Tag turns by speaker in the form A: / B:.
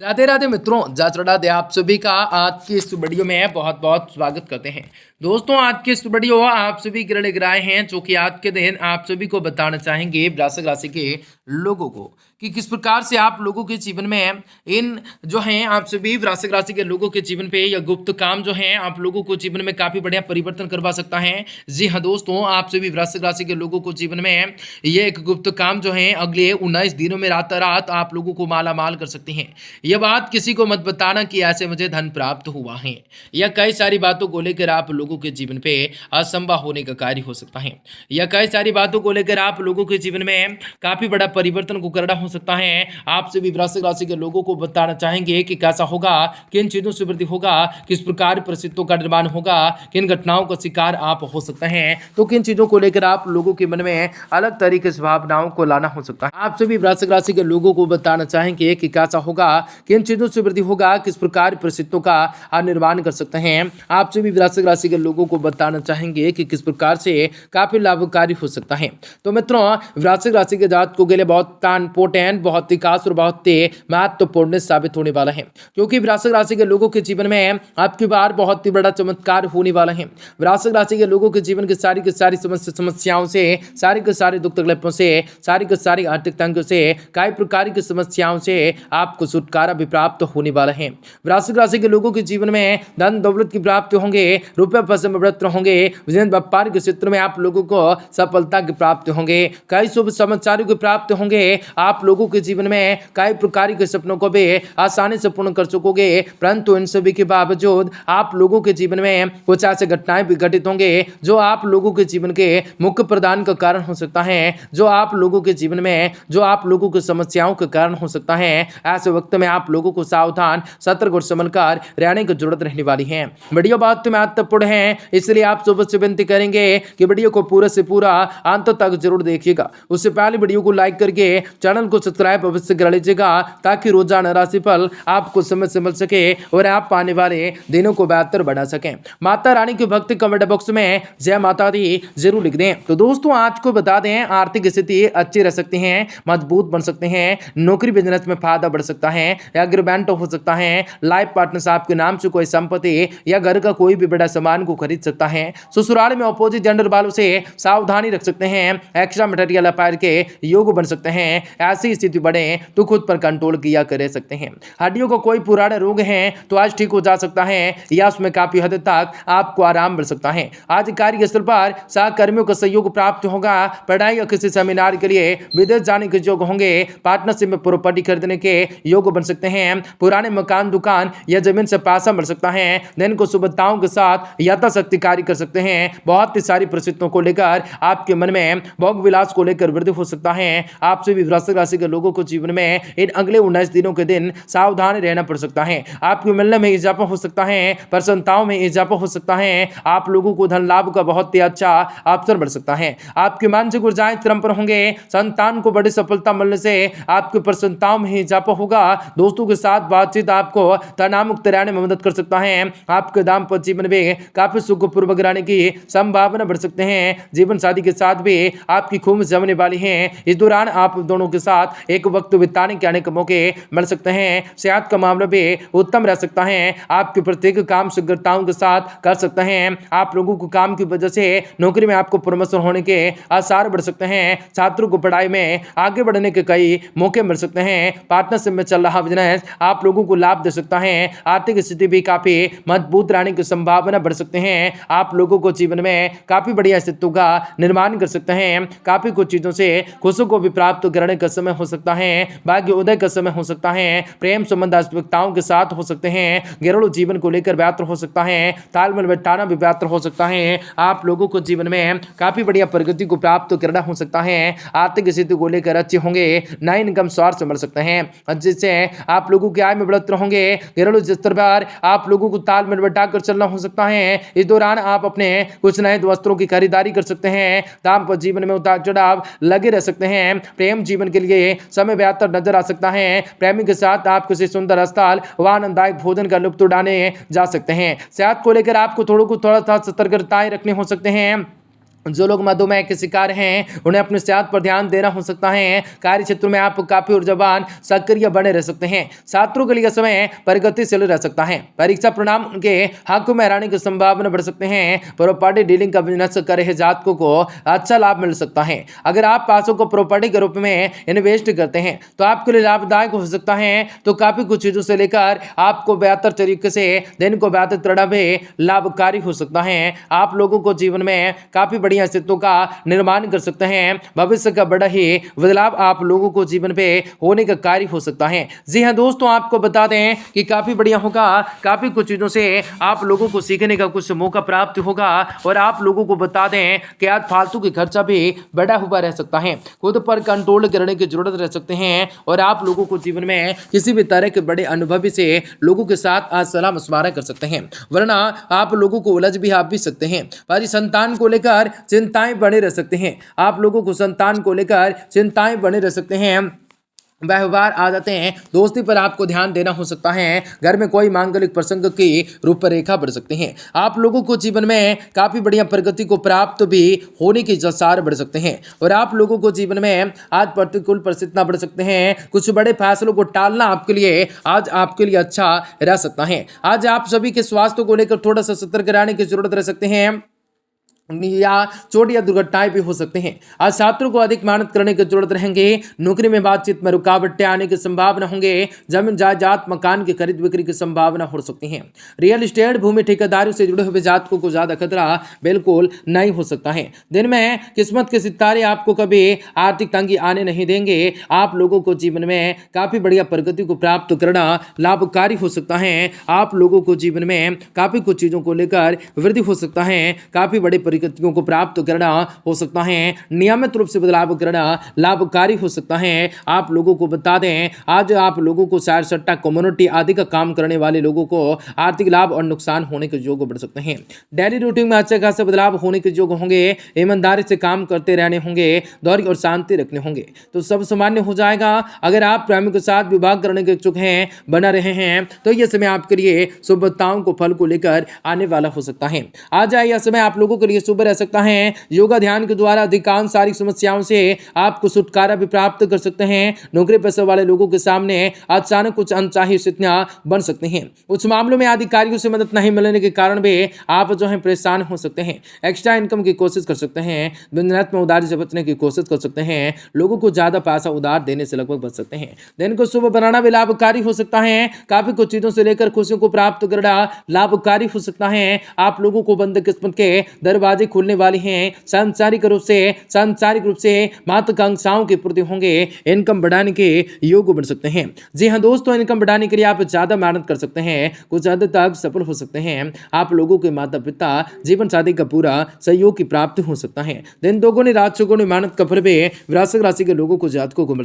A: राधे राधे मित्रों, जय श्री राधे। आप सभी का आज की इस वीडियो में बहुत बहुत स्वागत करते हैं। दोस्तों, आज की इस वीडियो आप सभी के लिए लेकर आए हैं, जो कि आज के दिन आप सभी को बताना चाहेंगे वृश्चिक राशि के लोगों को कि किस प्रकार से आप लोगों के जीवन में इन जो हैं आप सभी वृश्चिक राशि के लोगों के जीवन पे यह गुप्त काम जो है आप लोगों को जीवन में काफी बढ़िया परिवर्तन करवा सकता है। जी हाँ दोस्तों, आप सभी वृश्चिक राशि के लोगों को जीवन में ये एक गुप्त काम जो है अगले 19 दिनों में रात रात आप लोगों को माला माल कर सकते हैं। यह बात किसी को मत बताना कि ऐसे मुझे धन प्राप्त हुआ है, या कई सारी बातों को लेकर आप लोगों के जीवन पे असंभव होने का कार्य हो सकता है, या कई सारी बातों को लेकर आप लोगों के जीवन में काफी बड़ा परिवर्तन को करना हो सकता है। आपसे भी वृश्चिक राशि के लोगों को बताना चाहेंगे कि कैसा होगा, किन चीजों से वृद्धि होगा, किस प्रकार परिस्थितियों का निर्माण होगा, किन घटनाओं का शिकार आप हो सकते हैं, तो किन चीजों को लेकर आप लोगों के मन में अलग तरीके से भावनाओं को लाना हो सकता है। आप सभी वृश्चिक राशि के लोगों को बताना चाहेंगे कि कैसा होगा, किन चीजों से वृद्धि होगा, किस प्रकार परिस्थितियों का निर्माण कर सकते हैं। आप सभी वृश्चिक राशि के लोगों को बताना चाहेंगे कि किस प्रकार से काफी लाभकारी हो सकता है। तो मित्रों, वृश्चिक राशि के जातकों के लिए बहुत इंपोर्टेंट, बहुत ही खास और बहुत ही महत्वपूर्ण साबित होने वाला है, क्योंकि वृश्चिक राशि के लोगों के जीवन में आपकी बार बहुत ही बड़ा चमत्कार होने वाला है। वृश्चिक राशि के लोगों के जीवन की सारी समस्याओं से, सारे दुख तकलीफों से, सारी आर्थिक तंगियों से, कई प्रकार की समस्याओं से आपको छुटकारा भी प्राप्त होने वाला है। वृश्चिक राशि के लोगों के जीवन में धन दौलत की प्राप्ति होंगे, रुपये पैसे में बढ़ोतरी होंगे, व्यापार के क्षेत्र में आप लोगों को सफलता की प्राप्ति होंगे, कई शुभ समाचारों की प्राप्ति होंगे। आप लोगों के जीवन में कई प्रकार के सपनों को भी आसानी से पूर्ण कर सकोगे, परंतु इन सभी के बावजूद आप लोगों के जीवन में कुछ ऐसे घटनाएं भी घटित होंगे जो आप लोगों के जीवन के मुख्य प्रदान का कारण हो सकता है, जो आप लोगों के जीवन में जो आप लोगों की समस्याओं का कारण हो सकता है। ऐसे वक्त में आप लोगों को सावधान, सतर्क और समझकर रहने की जरूरत रहने वाली है। वीडियो बहुत महत्वपूर्ण है, इसलिए आप सुबह से विनती करेंगे कि वीडियो को पूरे से पूरा अंत तक जरूर देखिएगा। उससे पहले वीडियो को लाइक करके चैनल को सब्सक्राइब अवश्य कर लीजिएगा, ताकि रोजाना राशिफल आपको समय से मिल सके और आप आने वाले दिनों को बेहतर बना सकें। माता रानी की भक्ति कमेंट बॉक्स में जय माता दी जरूर लिख दें। तो दोस्तों, आज को बता दें, आर्थिक स्थिति अच्छी रह सकती है, मजबूत बन सकते हैं, नौकरी बिजनेस में फायदा बढ़ सकता है, एग्रीमेंट हो सकता है, लाइफ पार्टनर आपके नाम से कोई संपत्ति या घर का कोई भी बड़ा सामान को खरीद सकता है। ससुराल में अपोजिट जेंडर वालों से सावधानी रख सकते हैं, एक्स्ट्रा मटेरियल अफेयर के योग बन सकते हैं। ऐसी स्थिति बढ़े तो खुद पर कंट्रोल किया कर सकते हैं। हड्डियों को कोई पुराने रोग है तो आज ठीक हो जा सकता है, या उसमें काफी हद तक आपको आराम मिल सकता है। आज कार्यस्थल पर सहकर्मियों का सहयोग प्राप्त होगा, पढ़ाई या किसी सेमिनार के लिए विदेश जाने के योग होंगे, पार्टनरशिप में प्रॉपर्टी खरीदने के योग बन सकते हैं, पुराने मकान, दुकान या जमीन से पैसा मिल सकता है। दिन को शुभताओं के साथ यथाशक्ति कार्य कर सकते हैं। बहुत ही सारी परिस्थितियों को लेकर आपके मन में भोग विलास को लेकर वृद्धि हो सकता है। आपसे भी वृश्चिक राशि के लोगों को जीवन में इन अगले 19 दिनों के दिन सावधान रहना पड़ सकता है। आपके मिलने में इजाफा हो सकता है, प्रसन्नताओं में इजाफा हो सकता है। आप लोगों को धन लाभ का बहुत ही अच्छा अवसर बढ़ सकता है। आपके मानसिक ऊर्जाएं क्रम पर होंगे, संतान को बड़ी सफलता मिलने से आपकी प्रसन्नताओं में इजाफा होगा। दोस्तों के साथ बातचीत आपको तनाव मुक्त रहने में मदद कर सकता है। आपके दाम्पत्य जीवन में काफी सुखपूर्वक रहने की संभावना बढ़ सकते हैं। जीवन साथी के साथ भी आपकी खूब जमने वाली है। इस दौरान आप दोनों के साथ एक वक्त बिताने के अनेक मौके मिल सकते हैं। सेहत का मामला भी उत्तम रह सकता है। आपके प्रत्येक काम शीघ्रताओं के साथ कर सकते हैं। आप लोगों को काम की वजह से नौकरी में आपको प्रमोशन होने के आसार बढ़ सकते हैं। छात्रों को पढ़ाई में आगे बढ़ने के कई मौके मिल सकते हैं। पार्टनरशिप में चल रहा बिजनेस आप लोगों को लाभ दे सकता है। आर्थिक स्थिति भी काफी मजबूत रहने की संभावना बढ़ सकते हैं। आप लोगों को जीवन में काफी बढ़िया स्थितियों का निर्माण कर सकते हैं। काफी कुछ चीजों से खुशी को भी प्राप्त करने का समय हो सकता है। भाग्य उदय का समय हो सकता है। प्रेम संबंध वास्तविकताओं के साथ हो सकते हैं। घरेलू जीवन को लेकर बेहतर हो सकता है। तालमेल बैठाना भी बेहतर हो सकता है। आप लोगों को जीवन में काफी बढ़िया प्रगति को प्राप्त करना हो सकता है। आर्थिक स्थिति को लेकर अच्छे होंगे, नए इनकम सोर्स मिल सकते हैं, जिससे आप लोगों की आय में बढ़ोतरी होंगे। घरेलू स्तर पर आप लोगों को तालमेल बैठाकर चलना हो सकता है। इस दौरान आप अपने कुछ नए वस्त्रों की खरीदारी कर सकते हैं। दाम्पत्य जीवन में उतार चढ़ाव लगे रह सकते हैं। प्रेम जीवन के लिए समय बेहतर नजर आ सकता है। प्रेमी के साथ आप किसी सुंदर स्थल व आनंददायक भोजन का लुत्फ उठाने जा सकते हैं। सेहत को लेकर आपको थोड़ा सा सतर्कताएं रखने हो सकते हैं। जो लोग मधुमेह के शिकार हैं उन्हें अपनी सेहत पर ध्यान देना हो सकता है। कार्य क्षेत्र में आप काफी ऊर्जावान सक्रिय बने रह सकते हैं। छात्रों के लिए समय प्रगतिशील रह सकता है। परीक्षा परिणाम उनके हक में रहने की संभावना बढ़ सकते हैं। प्रॉपर्टी डीलिंग का बिजनेस कर रहे जातकों को अच्छा लाभ मिल सकता है। अगर आप पैसों को प्रॉपर्टी के रूप में इन्वेस्ट करते हैं तो आपके लिए लाभदायक हो सकता है। तो काफी कुछ चीजों से लेकर आपको बेहतर तरीके से दिन को बेहतर करना भी लाभकारी हो सकता है। आप लोगों को जीवन में काफी बढ़िया स्थितियों का निर्माण कर सकते हैं। भविष्य का बड़ा ही बदलाव आप लोगों को जीवन पे होने का कार्य हो सकता है। जी हाँ दोस्तों, आपको बता दें कि काफी बढ़िया होगा। काफी कुछ चीजों से आप लोगों को सीखने का कुछ मौका प्राप्त होगा। और आप लोगों को बता दें कि आज फालतू की खर्चा भी बढ़ा हुआ रह सकता है। खुद पर कंट्रोल करने की जरूरत रह सकते हैं। और आप लोगों को जीवन में किसी भी तरह के बड़े अनुभवी से लोगों के साथ आज सलाह मशवरा कर सकते हैं, वरना आप लोगों को उलझ भी आप भी सकते हैं। पर संतान को लेकर चिंताएं बने रह सकते हैं। आप लोगों को संतान को लेकर चिंताएं बने रह सकते हैं। व्यवहार आदतें दोस्ती पर आपको ध्यान देना हो सकता है। घर में कोई मांगलिक प्रसंग की रूपरेखा बढ़ सकते हैं। आप लोगों को जीवन में काफी बढ़िया प्रगति को प्राप्त भी होने की जसार बढ़ सकते हैं। और आप लोगों को जीवन में आज प्रतिकूल परिस्थितियां बढ़ सकते हैं। कुछ बड़े फैसलों को टालना आपके लिए आज आपके लिए अच्छा रह सकता है। आज आप सभी के स्वास्थ्य को लेकर थोड़ा सा सतर्क रहने की जरूरत रह सकते हैं, या चोट या दुर्घटनाएं भी हो सकते हैं। आज छात्रों को अधिक मेहनत करने की जरूरत रहेंगे। नौकरी में बातचीत में रुकावटें आने की संभावना होंगे। जमीन जायदाद मकान की खरीद बिक्री की संभावना हो सकती है। रियल एस्टेट भूमि ठेकेदारी से जुड़े हुए जातकों को ज्यादा खतरा बिल्कुल नहीं हो सकता है। दिन में किस्मत के सितारे आपको कभी आर्थिक तंगी आने नहीं देंगे। आप लोगों को जीवन में काफी बढ़िया प्रगति को प्राप्त करना लाभकारी हो सकता है। आप लोगों को जीवन में काफी कुछ चीजों को लेकर वृद्धि हो सकता है। काफी बड़े परिस्थितियों को प्राप्त करना हो सकता है। नियमित रूप से बदलाव करना लाभकारी हो सकता है। आप लोगों को बता दें आज आप लोगों को शेयर सट्टा कम्युनिटी आदि का काम करने वाले लोगों को आर्थिक लाभ और नुकसान होने के योग बढ़ सकते हैं। डेली रूटीन में अच्छे खासे बदलाव होने के योग होंगे। ईमानदारी से काम करते रहने होंगे। धैर्य और शांति रखने होंगे तो सब सामान्य हो जाएगा। अगर आप प्रेमी के साथ विवाह करने के इच्छुक हैं, बना रहे हैं, तो यह समय आपके लिए शुभताओं को फल को लेकर आने वाला हो सकता है। आज यह समय आप लोगों के लिए शुभ रह सकता है। योगा ध्यान के द्वारा अधिकांश सारी समस्याओं से आपको छुटकारा भी प्राप्त कर सकते हैं। नौकरी पेशे वाले लोगों के सामने अचानक कुछ अनचाही स्थितियां बन सकती हैं। कुछ मामलों में अधिकारियों से मदद नहीं मिलने के कारण भी आप जो है परेशान हो सकते हैं। एक्स्ट्रा इनकम की कोशिश कर सकते हैं। बिजनेस में उधारी से बचने की कोशिश कर सकते हैं। लोगों को ज्यादा पैसा उधार देने से लगभग बच सकते हैं। दिन को शुभ बनाना भी लाभकारी हो सकता है। काफी कुछ चीजों से लेकर खुशियों को प्राप्त करना लाभकारी हो सकता है। आप लोगों को बंद किस्मत के दरवाजे खुलने वाली हैं। सांसारिक रूप से महत्वाकांक्षाओं की पूर्ति होंगे। इनकम बढ़ाने के योग बन सकते हैं। जी हाँ दोस्तों, इनकम बढ़ाने के लिए आप ज्यादा मेहनत कर सकते हैं। कुछ हद तक सफल हो सकते हैं। आप लोगों के माता पिता जीवन साथी का पूरा सहयोग की प्राप्ति हो सकता है। दिन दोगुनी रात चौगुनी मेहनत का फल भी वृश्चिक राशि के लोगों को जातकों को